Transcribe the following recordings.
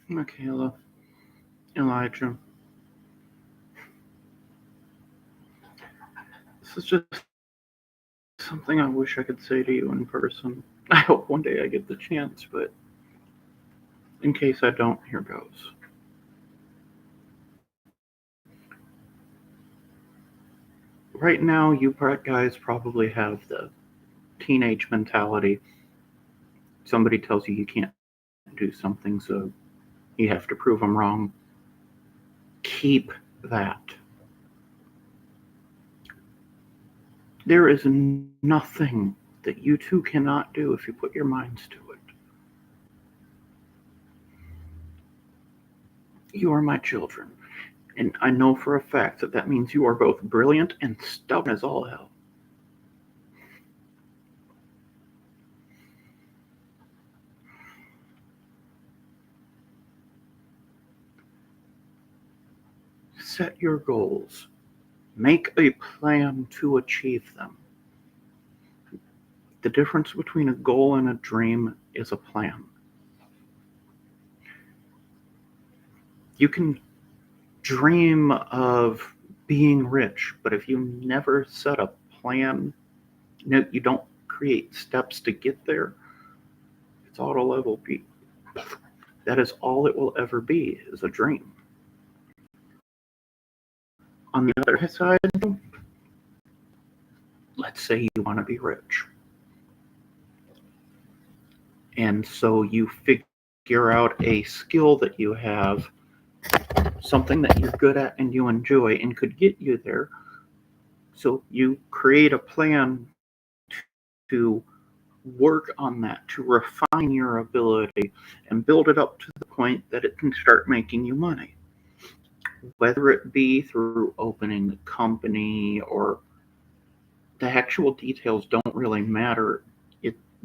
Michaela, Elijah, this is just something I wish I could say to you in person. I hope one day I get the chance, but in case I don't, here goes. Right now, you guys probably have the teenage mentality. Somebody tells you can't do something, so you have to prove them wrong. Keep that. There is nothing that you two cannot do if you put your minds to it. You are my children, and I know for a fact that that means you are both brilliant and stubborn as all hell. Set your goals. Make a plan to achieve them. The difference between a goal and a dream is a plan. You can dream of being rich, but if you never set a plan, you don't create steps to get there, it's auto level B. That is all it will ever be, is a dream. On the other side, let's say you want to be rich. And so you figure out a skill that you have, something that you're good at and you enjoy and could get you there. So you create a plan to work on that, to refine your ability and build it up to the point that it can start making you money. Whether it be through opening a company or the actual details don't really matter.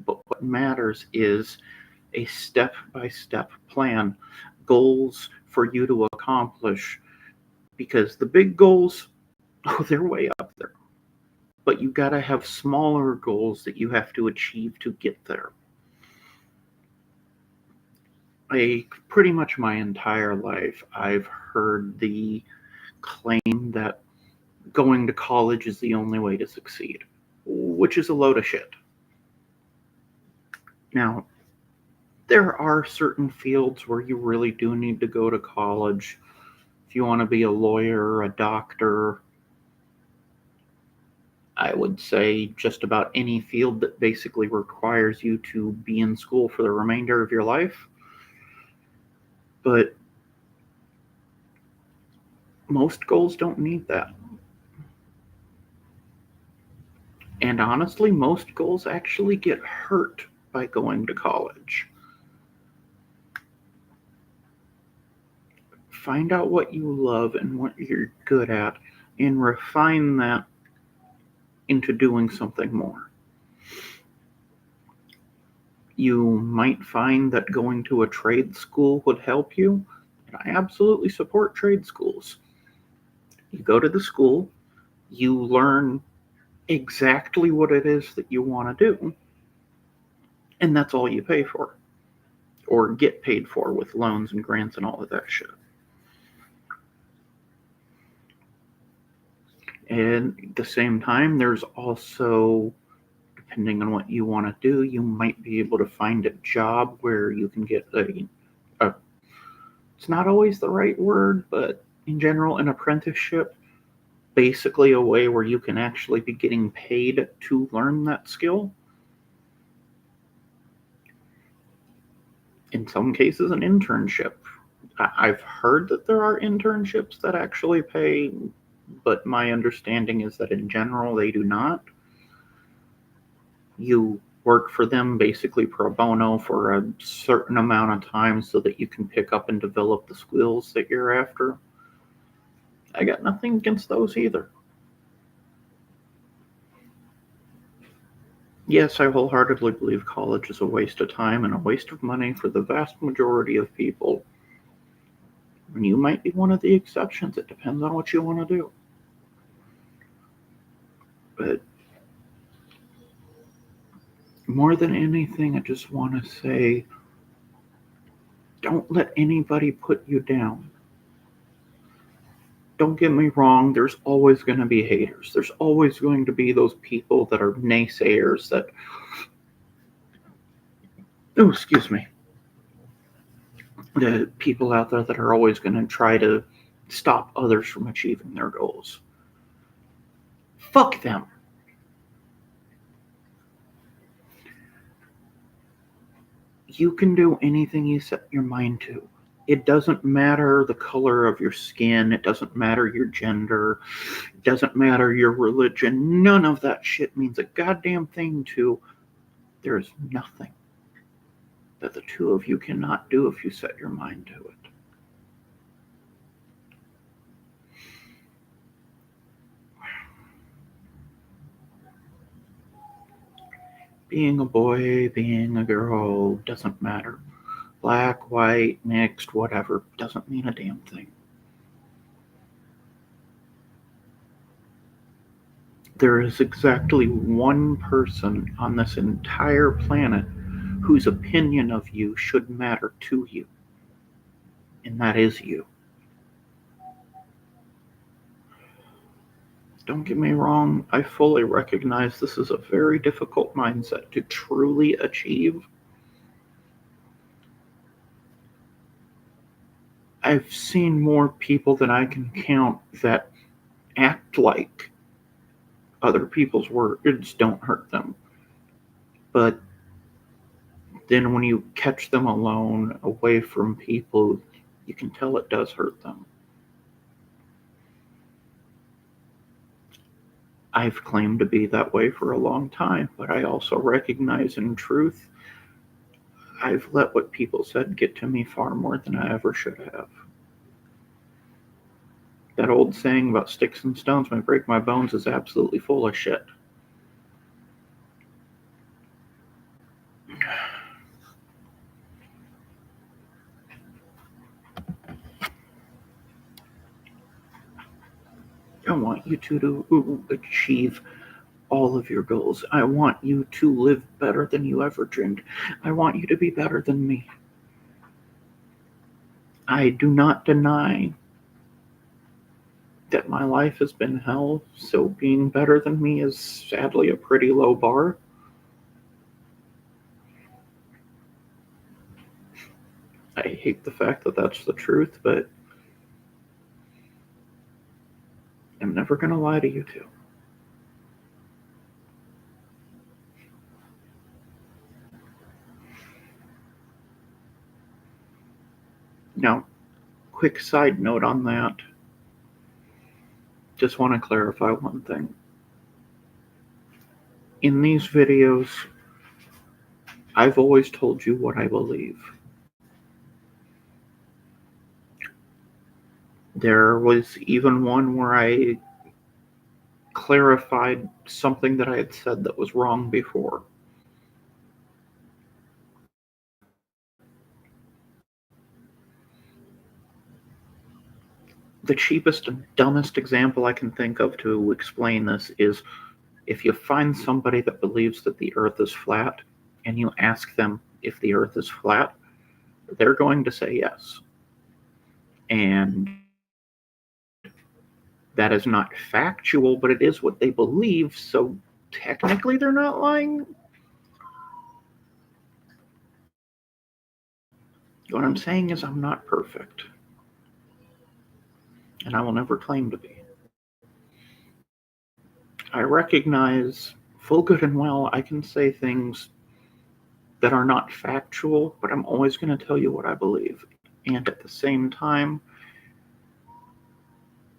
But what matters is a step by step plan, goals for you to accomplish. Because the big goals, oh, they're way up there. But you got to have smaller goals that you have to achieve to get there. Pretty much my entire life, I've heard the claim that going to college is the only way to succeed, which is a load of shit. Now, there are certain fields where you really do need to go to college. If you want to be a lawyer, a doctor, I would say just about any field that basically requires you to be in school for the remainder of your life. But most goals don't need that. And honestly, most goals actually get hurt by going to college. Find out what you love and what you're good at and refine that into doing something more. You might find that going to a trade school would help you, and I absolutely support trade schools. You go to the school, you learn exactly what it is that you want to do, and that's all you pay for, or get paid for with loans and grants and all of that shit. And at the same time, there's also, depending on what you want to do, you might be able to find a job where you can get a it's not always the right word, but in general, an apprenticeship, basically a way where you can actually be getting paid to learn that skill. In some cases, an internship. I've heard that there are internships that actually pay, but my understanding is that in general they do not. You work for them basically pro bono for a certain amount of time so that you can pick up and develop the skills that you're after. I got nothing against those either. Yes, I wholeheartedly believe college is a waste of time and a waste of money for the vast majority of people. And you might be one of the exceptions. It depends on what you want to do. But more than anything, I just want to say Don't let anybody put you down. Don't get me wrong, there's always going to be haters. There's always going to be those people that are naysayers that, oh, excuse me, the people out there that are always going to try to stop others from achieving their goals. Fuck them. You can do anything you set your mind to. It doesn't matter the color of your skin. It doesn't matter your gender. It doesn't matter your religion. None of that shit means a goddamn thing to. There is nothing that the two of you cannot do if you set your mind to it. Being a boy, being a girl, doesn't matter. Black, white, mixed, whatever, doesn't mean a damn thing. There is exactly one person on this entire planet whose opinion of you should matter to you, and that is you. Don't get me wrong, I fully recognize this is a very difficult mindset to truly achieve. I've seen more people than I can count that act like other people's words don't hurt them. But then when you catch them alone, away from people, you can tell it does hurt them. I've claimed to be that way for a long time, but I also recognize in truth, I've let what people said get to me far more than I ever should have. That old saying about sticks and stones may break my bones is absolutely full of shit. I want you to achieve all of your goals. I want you to live better than you ever dreamed. I want you to be better than me. I do not deny that my life has been hell, so being better than me is sadly a pretty low bar. I hate the fact that that's the truth, but I'm never going to lie to you two. Now, quick side note on that. Just want to clarify one thing. In these videos, I've always told you what I believe. There was even one where I clarified something that I had said that was wrong before. The cheapest and dumbest example I can think of to explain this is if you find somebody that believes that the earth is flat and you ask them if the earth is flat, they're going to say yes. And that is not factual, but it is what they believe, so technically they're not lying. What I'm saying is I'm not perfect. And I will never claim to be. I recognize full good and well I can say things that are not factual, but I'm always going to tell you what I believe. And at the same time,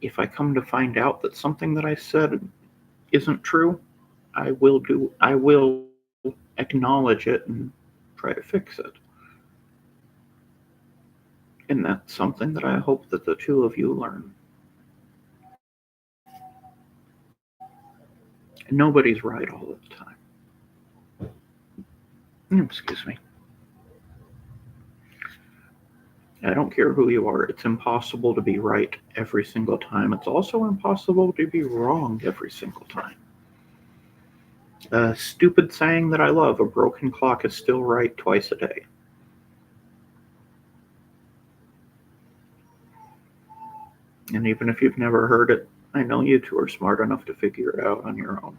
if I come to find out that something that I said isn't true, I will acknowledge it and try to fix it. And that's something that I hope that the two of you learn. Nobody's right all the time. Excuse me. I don't care who you are. It's impossible to be right every single time. It's also impossible to be wrong every single time. A stupid saying that I love, a broken clock is still right twice a day. And even if you've never heard it, I know you two are smart enough to figure it out on your own.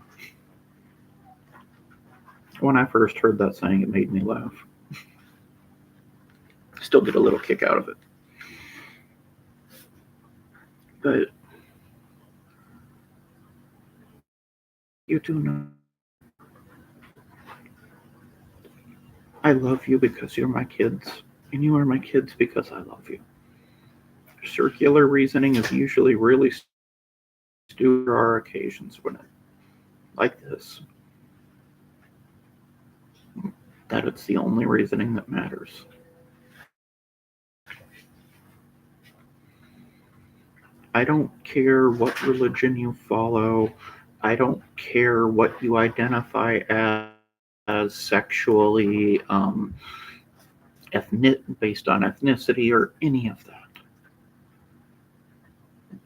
When I first heard that saying, it made me laugh. Still get a little kick out of it. But you do know I love you because you're my kids, and you are my kids because I love you. Circular reasoning is usually really stupid. There are occasions when it, like this, that it's the only reasoning that matters. I don't care what religion you follow. I don't care what you identify as sexually, based on ethnicity or any of that.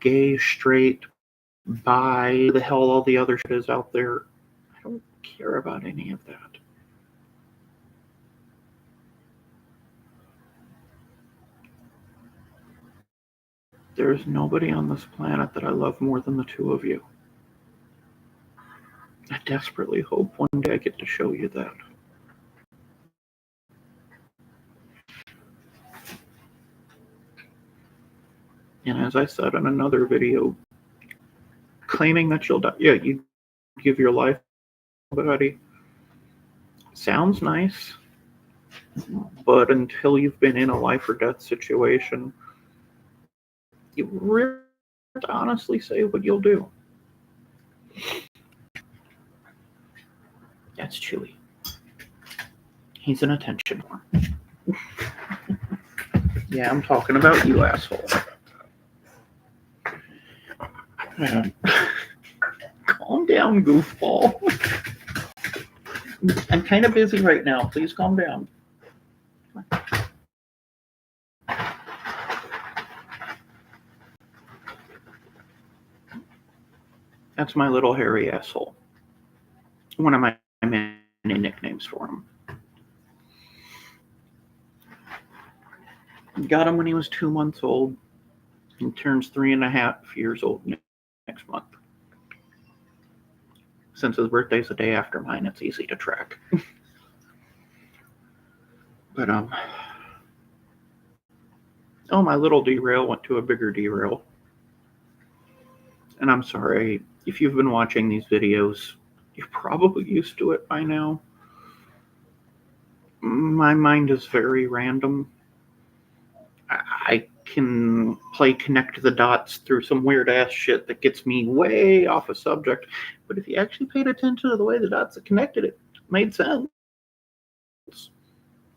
Gay, straight, bi, the hell all the other shit is out there. I don't care about any of that. There's nobody on this planet that I love more than the two of you. I desperately hope one day I get to show you that. And as I said in another video, claiming that you'll die, yeah, you give your life to somebody, sounds nice, but until you've been in a life or death situation, you really have to honestly say what you'll do. That's Chewy. He's an attention whore. Yeah, I'm talking about you, asshole. Calm down, goofball. I'm kind of busy right now. Please calm down. That's my little hairy asshole. One of my many nicknames for him. Got him when he was 2 months old. He turns 3.5 years old next month. Since his birthday's the day after mine, it's easy to track. But oh, my little derail went to a bigger derail. And I'm sorry, if you've been watching these videos, you're probably used to it by now. My mind is very random. I can play connect the dots through some weird ass shit that gets me way off a subject. But if you actually paid attention to the way the dots are connected, it made sense.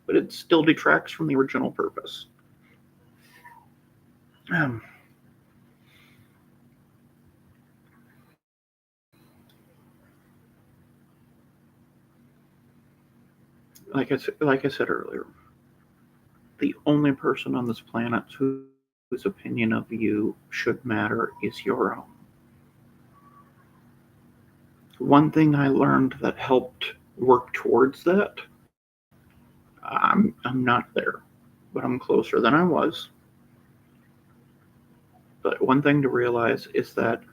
But it still detracts from the original purpose. Like I said earlier, the only person on this planet whose opinion of you should matter is your own. One thing I learned that helped work towards that, I'm not there, but I'm closer than I was. But one thing to realize is that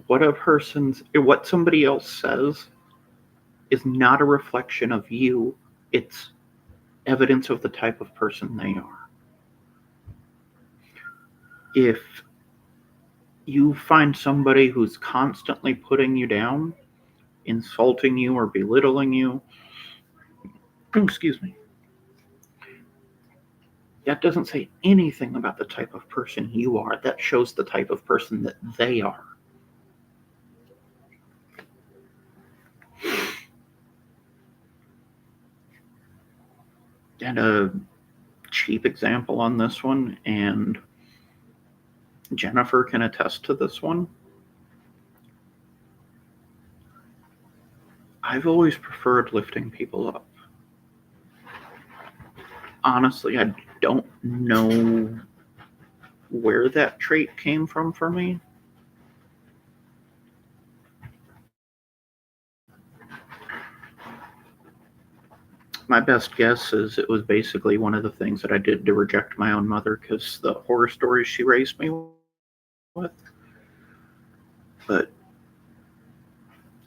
what somebody else says is not a reflection of you. It's evidence of the type of person they are. If you find somebody who's constantly putting you down, insulting you or belittling you, excuse me, that doesn't say anything about the type of person you are. That shows the type of person that they are. And a cheap example on this one, and Jennifer can attest to this one. I've always preferred lifting people up. Honestly, I don't know where that trait came from for me. My best guess is it was basically one of the things that I did to reject my own mother because the horror stories she raised me with. But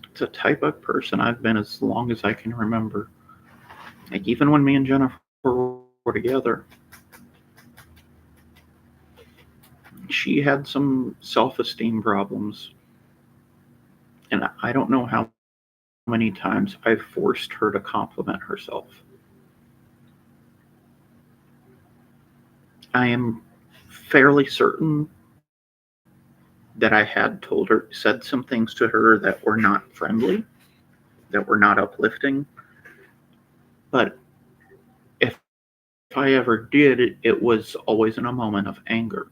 it's a type of person I've been as long as I can remember. Like even when me and Jennifer were together, she had some self-esteem problems. And I don't know how many times I've forced her to compliment herself. I am fairly certain that I had said some things to her that were not friendly, that were not uplifting. But if I ever did, it was always in a moment of anger.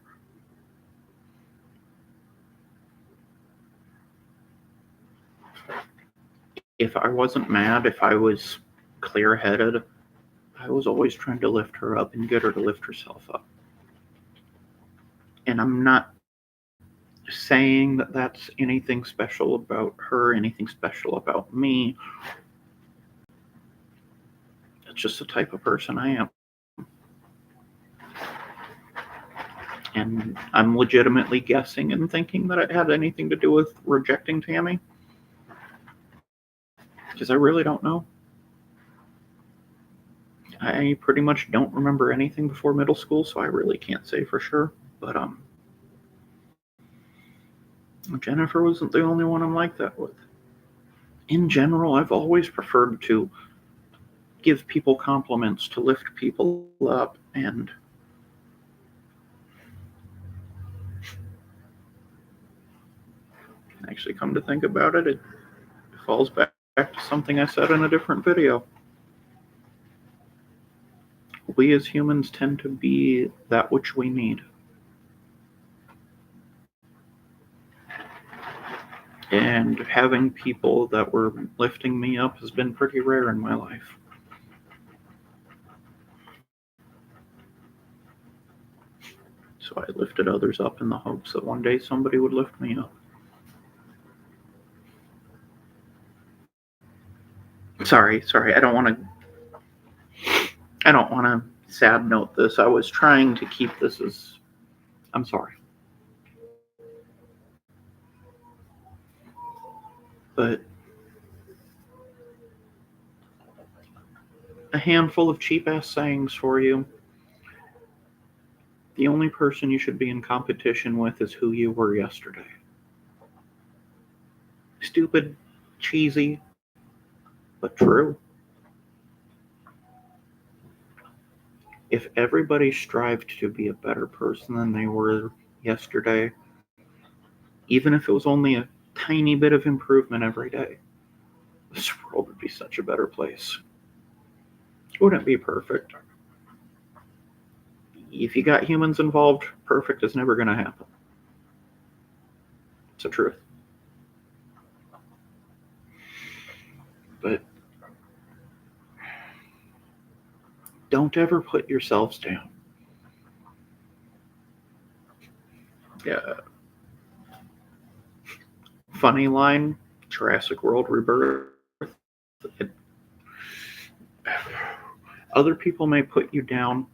If I wasn't mad, if I was clear headed, I was always trying to lift her up and get her to lift herself up. And I'm not saying that that's anything special about her, anything special about me. It's just the type of person I am. And I'm legitimately guessing and thinking that it had anything to do with rejecting Tammy. Because I really don't know. I pretty much don't remember anything before middle school, so I really can't say for sure. But Jennifer wasn't the only one I'm like that with. In general, I've always preferred to give people compliments, to lift people up, and actually come to think about it, it falls back to something I said in a different video. We as humans tend to be that which we need. And having people that were lifting me up has been pretty rare in my life. So I lifted others up in the hopes that one day somebody would lift me up. Sorry, I don't want to sad note this. I was trying to keep this as I'm sorry. But a handful of cheap ass sayings for you. The only person you should be in competition with is who you were yesterday. Stupid, cheesy, but true. If everybody strived to be a better person than they were yesterday, even if it was only a tiny bit of improvement every day, this world would be such a better place. It wouldn't be perfect. If you got humans involved, perfect is never going to happen. It's the truth. But don't ever put yourselves down. Yeah. Funny line, Jurassic World Rebirth. Other people may put you down,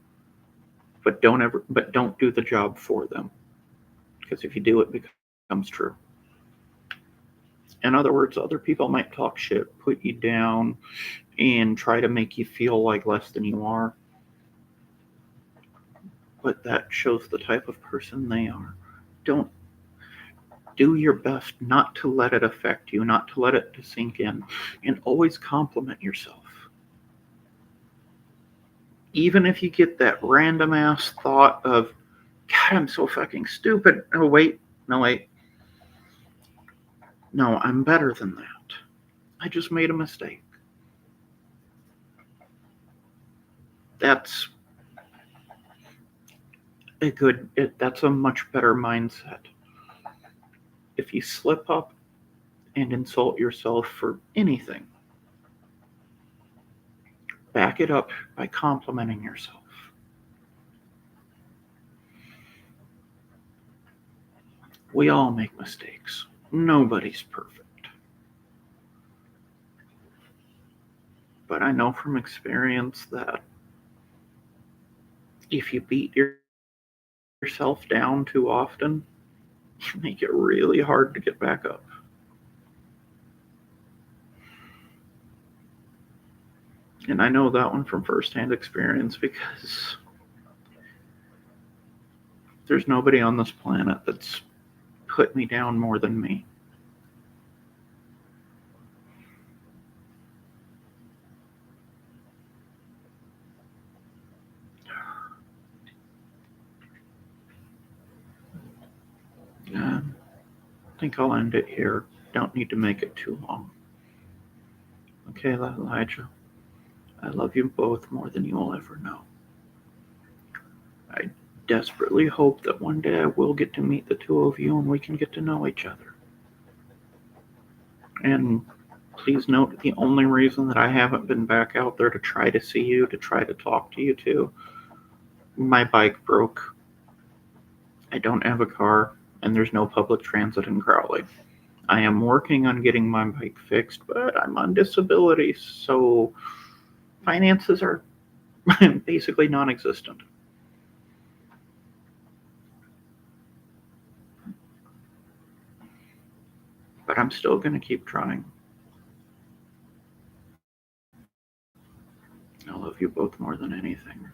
but don't do the job for them. Because if you do, it becomes true. In other words, other people might talk shit, put you down, and try to make you feel like less than you are. But that shows the type of person they are. Don't do your best not to let it affect you, not to let it sink in, and always compliment yourself. Even if you get that random ass thought of, God, I'm so fucking stupid. Oh, wait. No, wait. No, I'm better than that. I just made a mistake. That's that's a much better mindset. If you slip up and insult yourself for anything, back it up by complimenting yourself. We all make mistakes. Nobody's perfect. But I know from experience that if you beat yourself down too often, you make it really hard to get back up. And I know that one from firsthand experience because there's nobody on this planet that's put me down more than me. I think I'll end it here. Don't need to make it too long. Okay, Elijah, I love you both more than you'll ever know. I desperately hope that one day I will get to meet the two of you and we can get to know each other. And please note, the only reason that I haven't been back out there to try to see you, to try to talk to you too, my bike broke. I don't have a car, and there's no public transit in Crowley. I am working on getting my bike fixed, but I'm on disability, so finances are basically non existent. But I'm still going to keep trying. I love you both more than anything.